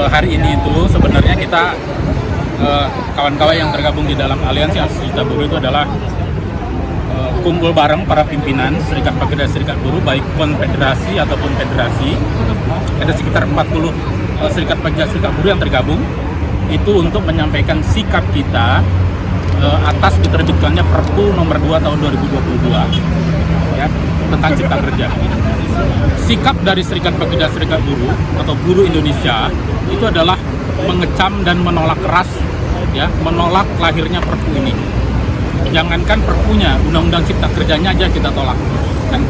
hari ini itu sebenarnya kita kawan-kawan yang tergabung di dalam aliansi Asosiasi Buruh itu adalah kumpul bareng para pimpinan Serikat Pekerja Serikat Buruh, baik konfederasi ataupun federasi. Ada sekitar 40 Serikat Pekerja Serikat Buruh yang tergabung itu untuk menyampaikan sikap kita atas diterbitkannya Perpu nomor 2 tahun 2022 ya, tentang Cipta Kerja. Sikap dari Serikat Pekerja Serikat Buruh atau Buruh Indonesia itu adalah mengecam dan menolak keras ya, menolak lahirnya Perpu ini. Jangankan perpunya, Undang-Undang Cipta Kerjanya aja kita tolak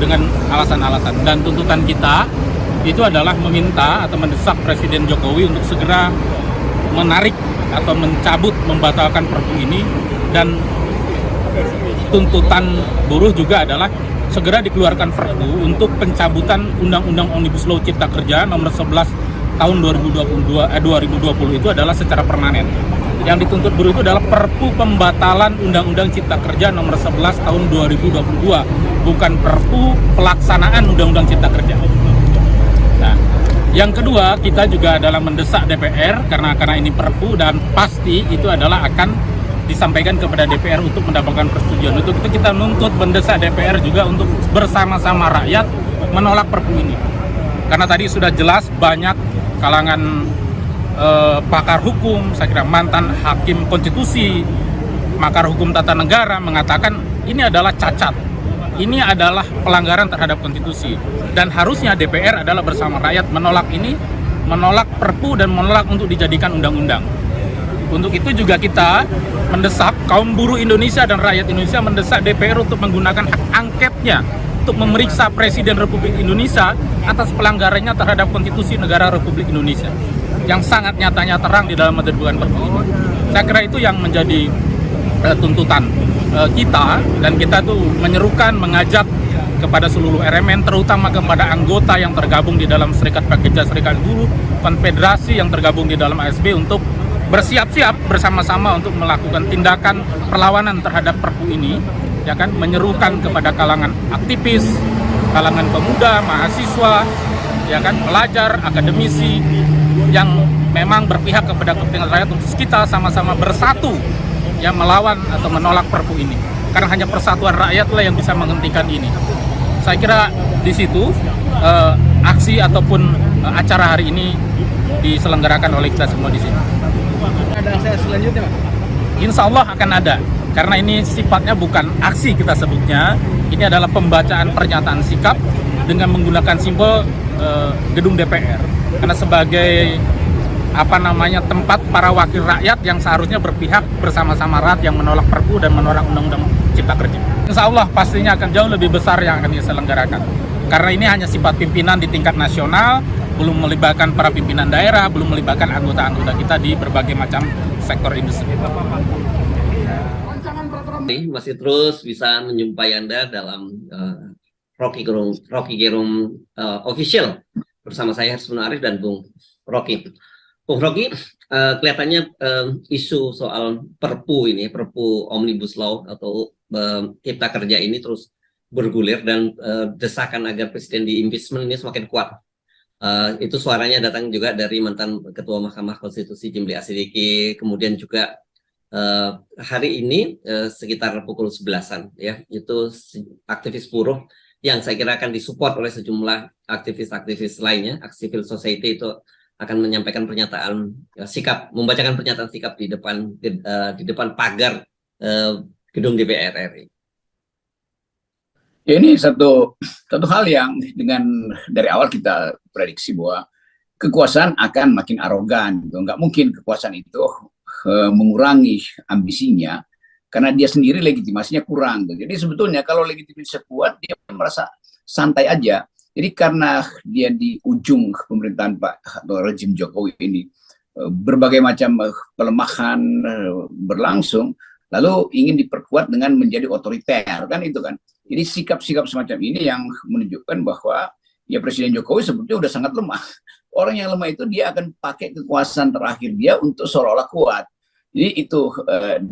dengan alasan-alasan. Dan tuntutan kita itu adalah meminta atau mendesak Presiden Jokowi untuk segera menarik atau mencabut, membatalkan Perpu ini. Dan tuntutan buruh juga adalah segera dikeluarkan Perpu untuk pencabutan Undang-Undang Omnibus Law Cipta Kerja nomor 11 tahun 2020 itu adalah secara permanen. Yang dituntut buruh itu adalah Perpu pembatalan Undang-Undang Cipta Kerja nomor 11 tahun 2022, bukan Perpu pelaksanaan Undang-Undang Cipta Kerja. Nah, yang kedua, kita juga adalah mendesak DPR karena ini Perpu dan pasti itu adalah akan disampaikan kepada DPR untuk mendapatkan persetujuan. Untuk itu kita nuntut mendesak DPR juga untuk bersama-sama rakyat menolak Perpu ini. Karena tadi sudah jelas banyak kalangan pakar hukum, saya kira mantan hakim konstitusi, pakar hukum tata negara mengatakan ini adalah cacat, ini adalah pelanggaran terhadap konstitusi, dan harusnya DPR adalah bersama rakyat menolak ini, menolak Perpu dan menolak untuk dijadikan undang-undang. Untuk itu juga kita mendesak kaum buruh Indonesia dan rakyat Indonesia mendesak DPR untuk menggunakan hak angketnya untuk memeriksa Presiden Republik Indonesia atas pelanggarannya terhadap konstitusi negara Republik Indonesia yang sangat nyatanya terang di dalam menerbitkan Perpu ini. Saya kira itu yang menjadi tuntutan kita, dan kita tuh menyerukan, mengajak kepada seluruh elemen, terutama kepada anggota yang tergabung di dalam Serikat Pekerja Serikat Buruh, konfederasi yang tergabung di dalam ASB untuk bersiap-siap bersama-sama untuk melakukan tindakan perlawanan terhadap Perpu ini, ya kan, menyerukan kepada kalangan aktivis, kalangan pemuda, mahasiswa, ya kan, pelajar, akademisi yang memang berpihak kepada kepentingan rakyat untuk kita sama-sama bersatu yang melawan atau menolak Perpu ini. Karena hanya persatuan rakyatlah yang bisa menghentikan ini. Saya kira di situ aksi ataupun acara hari ini diselenggarakan oleh kita semua di sini. Ada aksi selanjutnya, Mas? Insya Allah akan ada, karena ini sifatnya bukan aksi kita sebutnya, ini adalah pembacaan pernyataan sikap dengan menggunakan simbol gedung DPR. Karena sebagai tempat para wakil rakyat yang seharusnya berpihak bersama-sama rakyat yang menolak Perpu dan menolak Undang-Undang Cipta Kerja. Insya Allah pastinya akan jauh lebih besar yang akan diselenggarakan. Karena ini hanya sifat pimpinan di tingkat nasional, belum melibatkan para pimpinan daerah, belum melibatkan anggota-anggota kita di berbagai macam sektor industri. Masih terus bisa menjumpai Anda dalam Rocky Gerung Official bersama saya Harsono Arif dan Bung Rocky. Bung Rocky, kelihatannya isu soal Perpu ini, Perpu Omnibus Law atau Cipta Kerja ini terus bergulir, dan desakan agar Presiden di impeachment ini semakin kuat. Itu suaranya datang juga dari mantan Ketua Mahkamah Konstitusi Jimli Asidiki, kemudian juga hari ini sekitar pukul 11-an ya, itu aktivis buruh yang saya kira akan disupport oleh sejumlah aktivis-aktivis lainnya, civil society, itu akan menyampaikan pernyataan sikap, membacakan pernyataan sikap di depan pagar gedung DPR RI. Ya, ini satu hal yang dari awal kita prediksi bahwa kekuasaan akan makin arogan, gitu. Nggak mungkin kekuasaan itu mengurangi ambisinya karena dia sendiri legitimasinya kurang. Gitu. Jadi sebetulnya kalau legitimasinya kuat, dia merasa santai aja. Jadi karena dia di ujung pemerintahan Pak atau rejim Jokowi ini berbagai macam pelemahan berlangsung, lalu ingin diperkuat dengan menjadi otoriter, kan itu kan. Jadi sikap-sikap semacam ini yang menunjukkan bahwa ya Presiden Jokowi sebetulnya udah sangat lemah. Orang yang lemah itu dia akan pakai kekuasaan terakhir dia untuk seolah-olah kuat. Jadi itu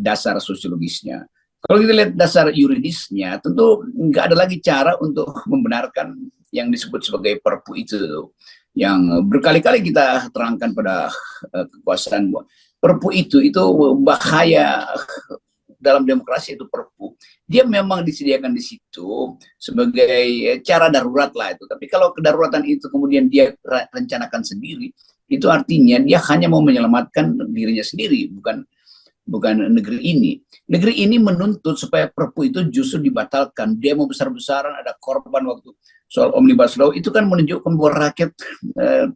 dasar sosiologisnya. Kalau kita lihat dasar yuridisnya, tentu nggak ada lagi cara untuk membenarkan yang disebut sebagai Perpu itu. yang berkali-kali kita terangkan pada kekuasaan bahwa Perpu itu bahaya dalam demokrasi. Itu Perpu dia memang disediakan di situ sebagai cara darurat lah itu, tapi kalau kedaruratan itu kemudian dia rencanakan sendiri, itu artinya dia hanya mau menyelamatkan dirinya sendiri, bukan negeri ini. Negeri ini menuntut supaya Perpu itu justru dibatalkan. Demo besar-besaran, ada korban waktu soal Omnibus Law, itu kan menunjukkan bahwa rakyat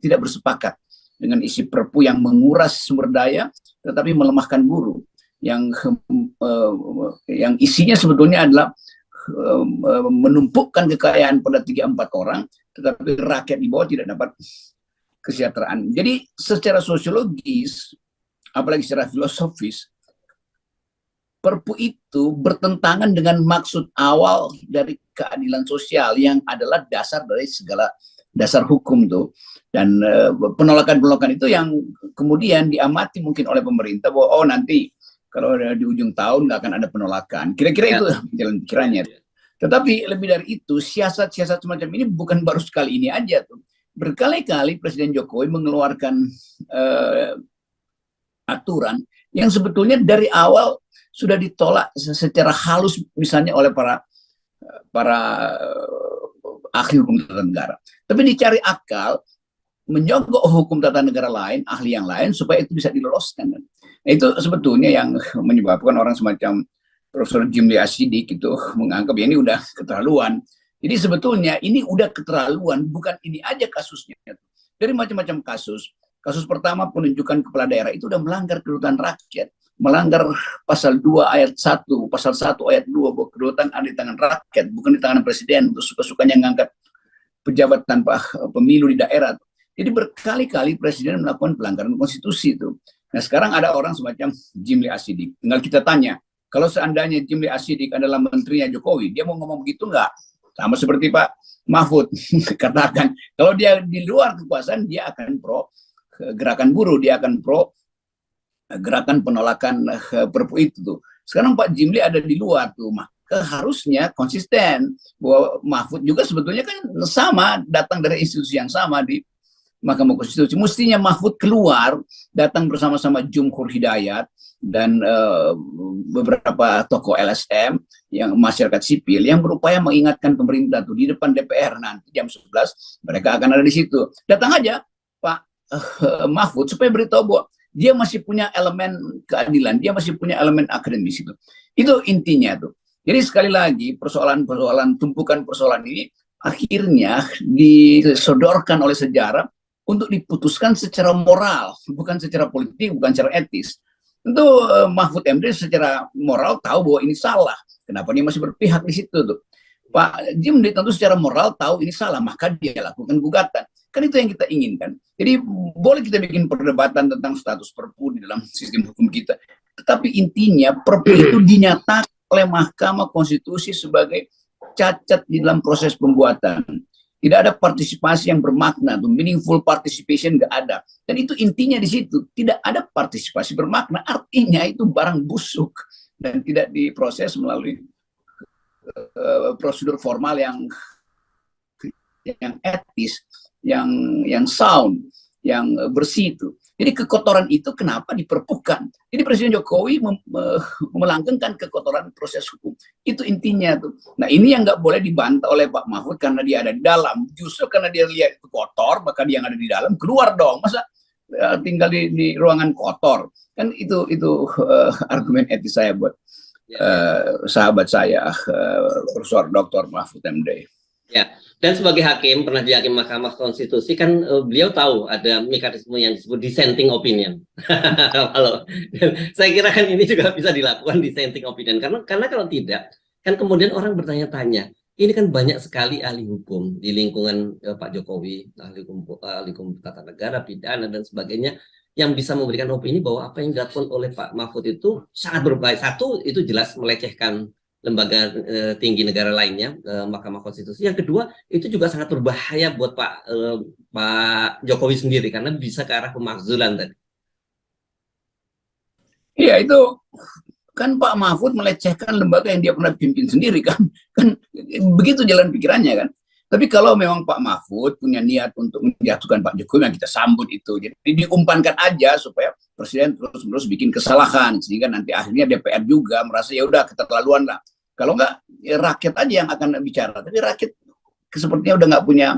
tidak bersepakat dengan isi Perpu yang menguras sumber daya tetapi melemahkan buruh, yang isinya sebetulnya adalah menumpukkan kekayaan pada 3-4 orang, tetapi rakyat di bawah tidak dapat kesejahteraan. Jadi secara sosiologis, apalagi secara filosofis, Perpu itu bertentangan dengan maksud awal dari keadilan sosial yang adalah dasar dari segala dasar hukum tuh. Dan penolakan-penolakan itu yang kemudian diamati mungkin oleh pemerintah bahwa nanti kalau di ujung tahun nggak akan ada penolakan. Kira-kira itu jalan pikirannya. Tetapi lebih dari itu, siasat-siasat semacam ini bukan baru sekali ini aja tuh. Berkali-kali Presiden Jokowi mengeluarkan aturan yang sebetulnya dari awal sudah ditolak secara halus, misalnya oleh para ahli hukum tata negara. Tapi dicari akal, menyogok hukum tata negara lain, ahli yang lain, supaya itu bisa diloloskan. Nah, itu sebetulnya yang menyebabkan orang semacam Profesor Jimli Asidik itu menganggap ya ini udah keterlaluan. Jadi sebetulnya ini udah keterlaluan, bukan ini aja kasusnya. Dari macam-macam kasus. Kasus pertama, penunjukan kepala daerah itu udah melanggar kedaulatan rakyat. Melanggar pasal 2 ayat 1, pasal 1 ayat 2, bahwa kedaulatan ada di tangan rakyat, bukan di tangan presiden untuk suka-sukanya ngangkat pejabat tanpa pemilu di daerah. Jadi berkali-kali presiden melakukan pelanggaran konstitusi itu. Nah sekarang ada orang semacam Jimli Asidik. Tinggal kita tanya, kalau seandainya Jimli Asidik adalah menterinya Jokowi, dia mau ngomong begitu nggak? Sama seperti Pak Mahfud katakan, kalau dia di luar kekuasaan, dia akan pro gerakan buruh, dia akan pro gerakan penolakan Perpu itu tuh. Sekarang Pak Jimli ada di luar tuh, maka harusnya konsisten bahwa Mahfud juga sebetulnya kan sama, datang dari institusi yang sama di Mahkamah Konstitusi. Mestinya Mahfud keluar, datang bersama-sama Jumhur Hidayat dan beberapa tokoh LSM yang masyarakat sipil yang berupaya mengingatkan pemerintah tuh di depan DPR nanti jam 11 mereka akan ada di situ. Datang aja Pak Mahfud supaya beritahu bahwa dia masih punya elemen keadilan, dia masih punya elemen akademis itu. Itu intinya tuh. Jadi sekali lagi persoalan-persoalan, tumpukan persoalan ini akhirnya disodorkan oleh sejarah untuk diputuskan secara moral, bukan secara politik, bukan secara etis. Tentu Mahfud MD secara moral tahu bahwa ini salah. Kenapa dia masih berpihak di situ tuh? Pak Jimli tentu secara moral tahu ini salah, maka dia lakukan gugatan. Kan itu yang kita inginkan. Jadi boleh kita bikin perdebatan tentang status Perpu di dalam sistem hukum kita. Tetapi intinya Perpu itu dinyatakan oleh Mahkamah Konstitusi sebagai cacat di dalam proses pembuatan. Tidak ada partisipasi yang bermakna, tuh meaningful participation nggak ada. Dan itu intinya di situ, tidak ada partisipasi bermakna. Artinya itu barang busuk dan tidak diproses melalui prosedur formal yang etis, yang sound, yang bersih itu. Jadi kekotoran itu kenapa diperpukan? Jadi Presiden Jokowi melanggengkan kekotoran proses hukum. Itu intinya tuh. Nah ini yang nggak boleh dibantah oleh Pak Mahfud karena dia ada di dalam. Justru karena dia lihat itu kotor, maka dia yang ada di dalam keluar dong. Masa tinggal di ruangan kotor? Kan itu argumen etis saya buat sahabat saya, Profesor Dr. Mahfud MD. Ya, dan sebagai hakim, pernah jadi hakim Mahkamah Konstitusi, kan beliau tahu ada mekanisme yang disebut dissenting opinion. Kalau saya kira kan ini juga bisa dilakukan dissenting opinion, karena kalau tidak, kan kemudian orang bertanya-tanya, ini kan banyak sekali ahli hukum di lingkungan Pak Jokowi, ahli hukum tata negara, pidana, dan sebagainya, yang bisa memberikan opini bahwa apa yang dilakukan oleh Pak Mahfud itu sangat berbahaya. Satu, itu jelas melecehkan lembaga tinggi negara lainnya, Mahkamah Konstitusi. Yang kedua, itu juga sangat berbahaya buat Pak Jokowi sendiri, karena bisa ke arah pemakzulan tadi. Iya, itu kan Pak Mahfud melecehkan lembaga yang dia pernah pimpin sendiri kan begitu jalan pikirannya kan. Tapi kalau memang Pak Mahfud punya niat untuk menjatuhkan Pak Jokowi, yang kita sambut itu. Jadi diumpankan aja supaya Presiden terus-menerus bikin kesalahan, sehingga nanti akhirnya DPR juga merasa ya udah keterlaluan lah. Kalau nggak, ya rakyat aja yang akan bicara. Tapi rakyat sepertinya udah nggak punya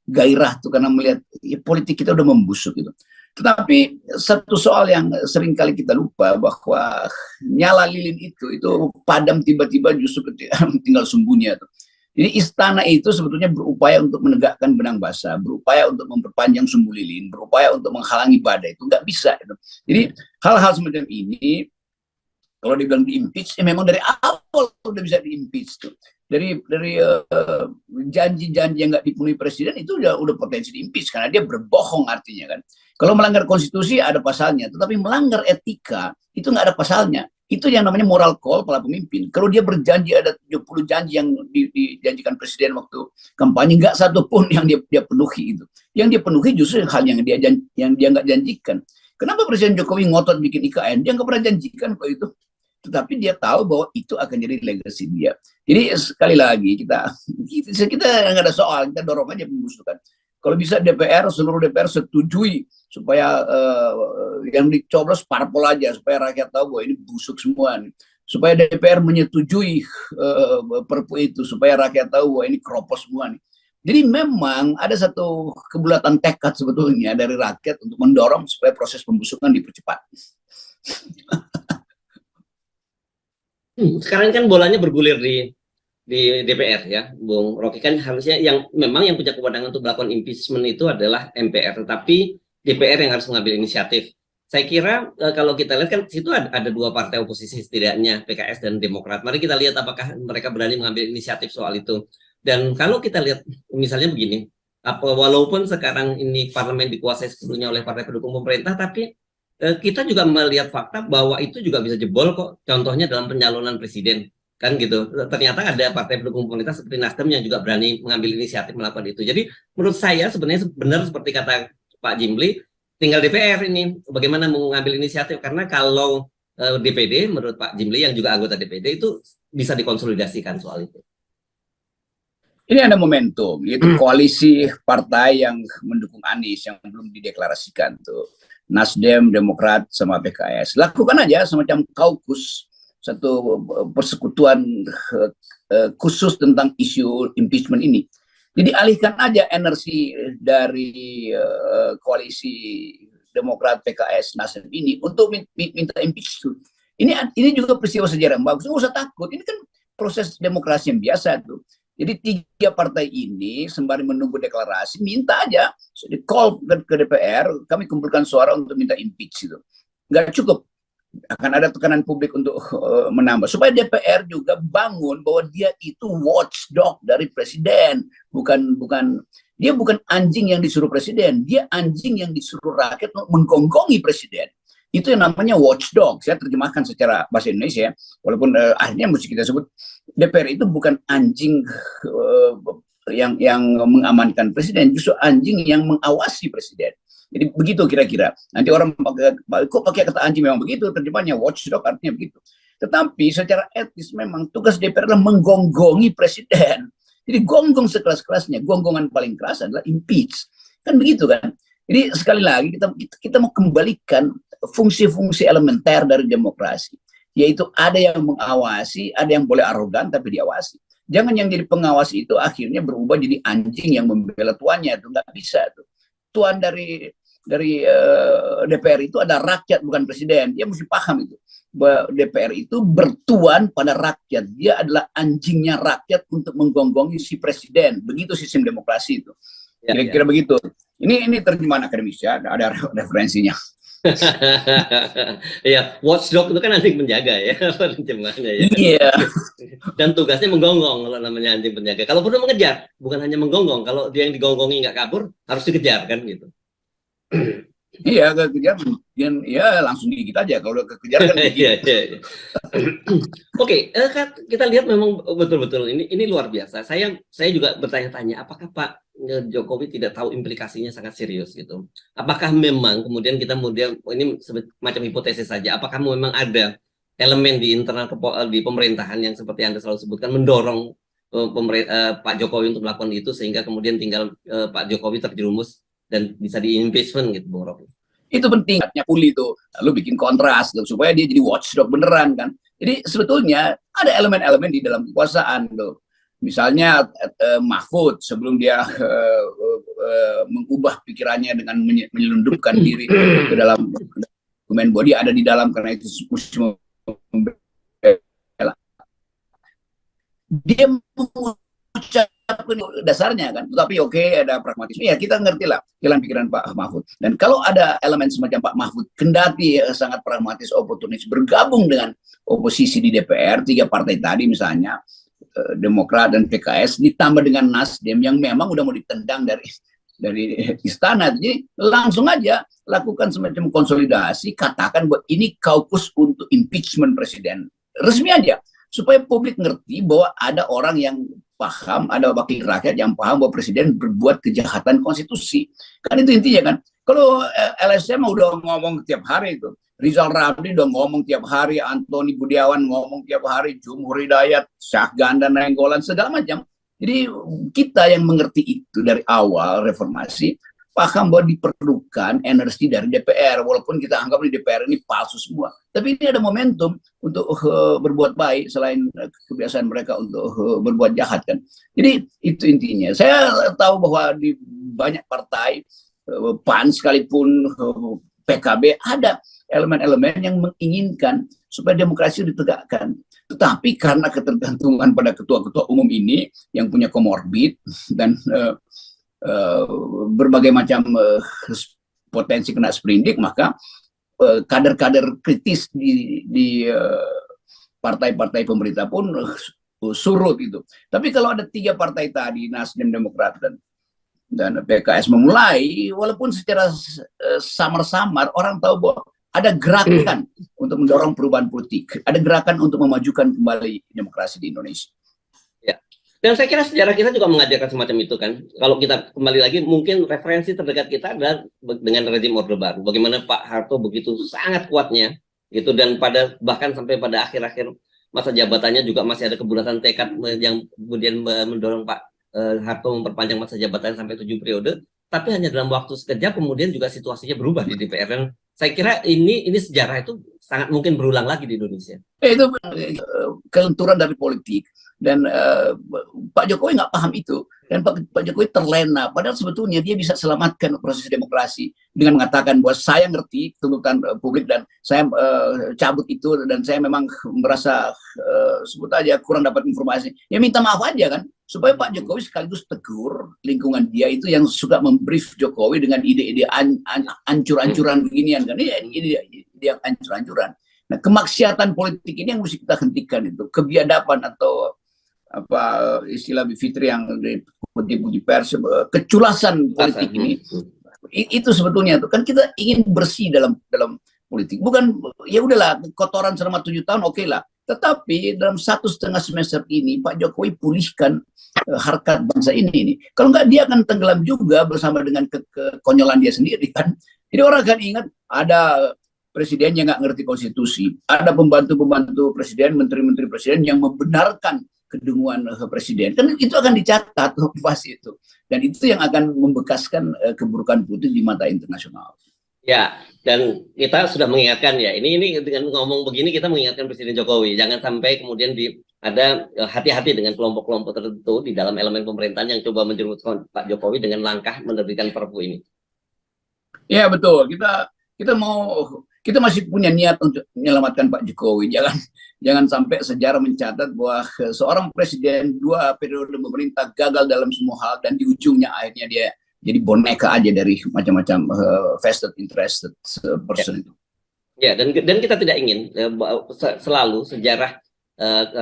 gairah tuh, karena melihat ya, politik kita udah membusuk gitu. Tetapi satu soal yang sering kali kita lupa, bahwa nyala lilin itu padam tiba-tiba justru tinggal sumbunya tuh. Jadi istana itu sebetulnya berupaya untuk menegakkan benang basah, berupaya untuk memperpanjang sumbu lilin, berupaya untuk menghalangi badai, itu nggak bisa gitu. Jadi hal-hal semacam ini kalau dibilang di-impeach, ya memang dari awal udah bisa di-impeach tuh. Dari janji-janji yang nggak dipenuhi presiden itu udah potensi di-impeach, karena dia berbohong artinya kan. Kalau melanggar konstitusi ada pasalnya, tetapi melanggar etika itu nggak ada pasalnya. Itu yang namanya moral call para pemimpin. Kalau dia berjanji, ada 70 janji yang dijanjikan presiden waktu kampanye, nggak satu pun yang dia penuhi itu. Yang dia penuhi justru hal yang dia nggak janjikan. Kenapa Presiden Jokowi ngotot bikin IKN? Dia nggak pernah janjikan kok itu. Tetapi dia tahu bahwa itu akan jadi legacy dia. Jadi sekali lagi kita nggak ada soal, kita dorong aja pembusukan. Kalau bisa seluruh DPR setujui supaya yang dicoblos parpol aja, supaya rakyat tahu bahwa ini busuk semua nih. Supaya DPR menyetujui perpu itu, supaya rakyat tahu bahwa ini keropos semua nih. Jadi memang ada satu kebulatan tekad sebetulnya dari rakyat untuk mendorong supaya proses pembusukan dipercepat. Sekarang kan bolanya bergulir di DPR ya, Bung Rocky. Kan harusnya yang punya kewenangan untuk melakukan impeachment itu adalah MPR, tetapi DPR yang harus mengambil inisiatif. Saya kira kalau kita lihat kan situ ada dua partai oposisi setidaknya, PKS dan Demokrat. Mari kita lihat apakah mereka berani mengambil inisiatif soal itu. Dan kalau kita lihat misalnya begini, walaupun sekarang ini parlemen dikuasai sepenuhnya oleh partai pendukung pemerintah, tapi kita juga melihat fakta bahwa itu juga bisa jebol kok. Contohnya dalam pencalonan presiden, kan gitu. Ternyata ada partai pendukung pemerintah seperti Nasdem yang juga berani mengambil inisiatif melakukan itu. Jadi menurut saya sebenarnya benar seperti kata Pak Jimli, tinggal DPR ini bagaimana mengambil inisiatif. Karena kalau DPD, menurut Pak Jimli yang juga anggota DPD, itu bisa dikonsolidasikan soal itu. Ini ada momentum, yaitu koalisi partai yang mendukung Anies yang belum dideklarasikan tuh. Nasdem, Demokrat, sama PKS. Lakukan aja semacam kaukus, satu persekutuan khusus tentang isu impeachment ini. Jadi alihkan aja energi dari koalisi Demokrat, PKS, Nasdem ini untuk minta impeachment. Ini juga peristiwa sejarah yang bagus. Nggak usah takut. Ini kan proses demokrasi yang biasa tuh. Jadi 3 partai ini sembari menunggu deklarasi, minta aja di call ke DPR, kami kumpulkan suara untuk minta impeach itu. Nggak cukup, akan ada tekanan publik untuk menambah supaya DPR juga bangun bahwa dia itu watchdog dari presiden, dia bukan anjing yang disuruh presiden, dia anjing yang disuruh rakyat menggonggongi presiden. Itu yang namanya watchdog. Saya terjemahkan secara bahasa Indonesia, walaupun akhirnya mesti kita sebut DPR itu bukan anjing yang mengamankan presiden, justru anjing yang mengawasi presiden. Jadi begitu kira-kira. Nanti orang kok pakai kata anjing, memang begitu terjemahnya, watchdog artinya begitu. Tetapi secara etis memang tugas DPR adalah menggonggongi presiden. Jadi gonggong sekeras-kerasnya, gonggongan paling keras adalah impeach. Kan begitu kan? Jadi sekali lagi kita mau kembalikan fungsi-fungsi elementer dari demokrasi, yaitu ada yang mengawasi, ada yang boleh arogan tapi diawasi. Jangan yang jadi pengawas itu akhirnya berubah jadi anjing yang membela tuannya, itu nggak bisa tuh. Tuan dari DPR itu ada rakyat, bukan presiden. Dia mesti paham itu. Bahwa DPR itu bertuan pada rakyat. Dia adalah anjingnya rakyat untuk menggonggongi si presiden. Begitu sistem demokrasi itu. Kira-kira begitu. Ini terjemahan akademis ya, ada referensinya. Ya, watchdog itu kan anjing penjaga ya, terjemahannya ya. Iya. Dan tugasnya menggonggong kalau namanya anjing penjaga. Kalau perlu mengejar, bukan hanya menggonggong. Kalau dia yang digonggongi nggak kabur, harus dikejar kan gitu. Iya, kekejar, ya langsung gigit aja kalau kekejar kan. Iya. Oke, kita lihat memang betul-betul ini luar biasa. Saya juga bertanya-tanya, apakah Pak Jokowi tidak tahu implikasinya sangat serius gitu? Apakah memang kemudian ini semacam hipotesis saja? Apakah memang ada elemen di internal di pemerintahan yang seperti Anda selalu sebutkan mendorong Pak Jokowi untuk melakukan itu sehingga kemudian tinggal Pak Jokowi terjerumus dan bisa di-impeachment gitu, Bung Rocky. Itu penting, Puli itu lalu bikin kontras tuh, supaya dia jadi watchdog beneran kan. Jadi sebetulnya ada elemen-elemen di dalam kekuasaan tuh. Misalnya Mahfud sebelum dia mengubah pikirannya dengan menyelundupkan diri ke dalam dokumen body ada di dalam karena itu dia mengucapkan dasarnya kan, tetapi oke, ada pragmatisme ya, kita ngerti lah jalan pikiran Pak Mahfud. Dan kalau ada elemen semacam Pak Mahfud kendati sangat pragmatis oportunis bergabung dengan oposisi di DPR, 3 partai tadi misalnya Demokrat dan PKS ditambah dengan Nasdem yang memang udah mau ditendang dari istana, jadi langsung aja lakukan semacam konsolidasi, katakan bahwa ini kaukus untuk impeachment presiden, resmi aja, supaya publik ngerti bahwa ada orang yang paham, ada wakil rakyat yang paham bahwa presiden berbuat kejahatan konstitusi. Kan itu intinya kan. Kalau LSM udah ngomong tiap hari itu, Rizal Ramli udah ngomong tiap hari, Antoni Budiawan ngomong tiap hari, Jumhur Hidayat, Syahgan dan Nainggolan, segala macam. Jadi kita yang mengerti itu dari awal reformasi, paham bahwa diperlukan energi dari DPR, walaupun kita anggap di DPR ini palsu semua. Tapi ini ada momentum untuk berbuat baik selain kebiasaan mereka untuk berbuat jahat kan. Jadi itu intinya. Saya tahu bahwa di banyak partai, PAN sekalipun, PKB, ada elemen-elemen yang menginginkan supaya demokrasi ditegakkan. Tetapi karena ketergantungan pada ketua-ketua umum ini yang punya komorbid dan berbagai macam potensi kena sprindik, maka kader-kader kritis di partai-partai pemerintah pun surut itu. Tapi kalau ada 3 partai tadi, Nasdem, Demokrat dan PKS memulai, walaupun secara samar-samar orang tahu bahwa ada gerakan untuk mendorong perubahan politik, ada gerakan untuk memajukan kembali demokrasi di Indonesia. Dan saya kira sejarah kita juga mengajarkan semacam itu kan. Kalau kita kembali lagi, mungkin referensi terdekat kita adalah dengan rezim Orde Baru. Bagaimana Pak Harto begitu sangat kuatnya, gitu, dan bahkan sampai pada akhir-akhir masa jabatannya juga masih ada kebulatan tekad yang kemudian mendorong Pak Harto memperpanjang masa jabatannya sampai 7 periode. Tapi hanya dalam waktu sekejap kemudian juga situasinya berubah di DPR. Dan saya kira ini sejarah itu sangat mungkin berulang lagi di Indonesia. Itu kelenturan dari politik. Dan Pak Jokowi nggak paham itu, dan Pak Jokowi terlena, padahal sebetulnya dia bisa selamatkan proses demokrasi dengan mengatakan bahwa saya ngerti tuntutan publik dan saya cabut itu, dan saya memang merasa sebut aja kurang dapat informasi, ya minta maaf aja kan, supaya Pak Jokowi sekaligus tegur lingkungan dia itu yang suka membrief Jokowi dengan ide-ide ancur-ancuran beginian kan, ini dia ancur-ancuran. Nah, kemaksiatan politik ini yang mesti kita hentikan, itu kebiadaban atau apa istilah Bivitri yang dikutip di pers, keculasan politik ini, itu sebetulnya itu kan kita ingin bersih dalam politik, bukan ya udahlah kotoran selama 7 tahun oke lah, tetapi dalam 1,5 semester ini Pak Jokowi pulihkan harkat bangsa ini. Kalau nggak dia akan tenggelam juga bersama dengan kekonyolan dia sendiri kan. Jadi orang akan ingat ada presiden yang nggak ngerti konstitusi, ada pembantu-pembantu presiden, menteri-menteri presiden yang membenarkan kedunguan presiden, kan itu akan dicatat pasti itu, dan itu yang akan membekaskan keburukan politik di mata internasional. Ya, dan kita sudah mengingatkan ya, ini dengan ngomong begini kita mengingatkan Presiden Jokowi, jangan sampai kemudian ada hati-hati dengan kelompok-kelompok tertentu di dalam elemen pemerintahan yang coba menjerumuskan Pak Jokowi dengan langkah menerbitkan Perpu ini. Ya betul, kita masih punya niat untuk menyelamatkan Pak Jokowi. Jangan sampai sejarah mencatat bahwa seorang presiden 2 periode pemerintah gagal dalam semua hal dan di ujungnya akhirnya dia jadi boneka aja dari macam-macam vested interested person itu. Ya, dan kita tidak ingin selalu sejarah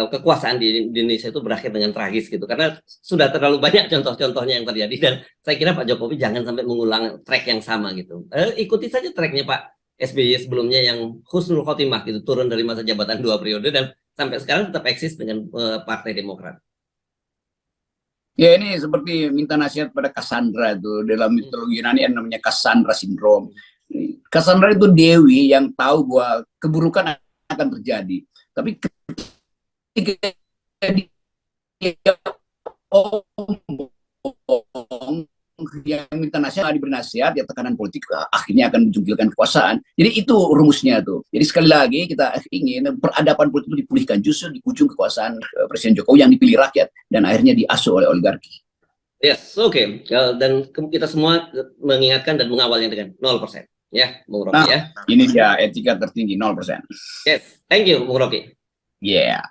kekuasaan di Indonesia itu berakhir dengan tragis gitu, karena sudah terlalu banyak contoh-contohnya yang terjadi, dan saya kira Pak Jokowi jangan sampai mengulang track yang sama gitu. Ikuti saja tracknya Pak SBY sebelumnya yang husnul khotimah gitu, turun dari masa jabatan 2 periode dan sampai sekarang tetap eksis dengan Partai Demokrat. Ya ini seperti minta nasihat pada Cassandra itu, dalam mitologi Yunani yang namanya Cassandra syndrome. Cassandra itu dewi yang tahu bahwa keburukan akan terjadi, tapi ketika dia yang minta nasihat diberi nasihat, ya tekanan politik akhirnya akan menjungkilkan kekuasaan. Jadi itu rumusnya tuh. Jadi sekali lagi kita ingin peradaban politik itu dipulihkan justru di ujung kekuasaan Presiden Jokowi yang dipilih rakyat dan akhirnya diasuh oleh oligarki. Yes, oke. Dan kita semua mengingatkan dan mengawalnya dengan 0%. Ya, Bung Rocky ya. Ini dia etika tertinggi 0%. Yes, thank you, Bung Rocky. Yeah.